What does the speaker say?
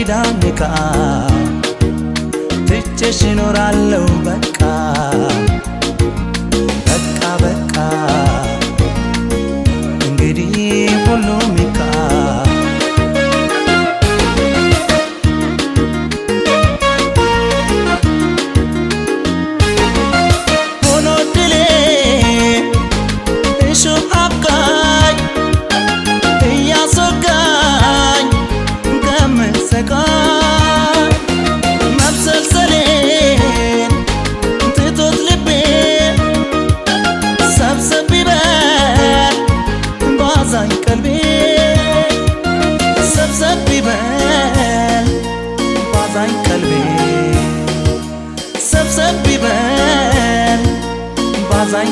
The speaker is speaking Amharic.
ኪዳንካ ትቼሽ እኖራለሁ በቃ በቃ በቃ እንግዲህ ሁሉም ይካ ሆኖ ድሌ እሾህ አብቃኝ እያስወጋኝ ከምሰቃይ መብሰልሰሌን ትቶት ልቤ ሰብሰብ ይበል ባዛኝ ቀልቤ ሰብሰብ ይበል ባዛኝ ቀልቤ ሰብሰብ ይበል ባዛኝ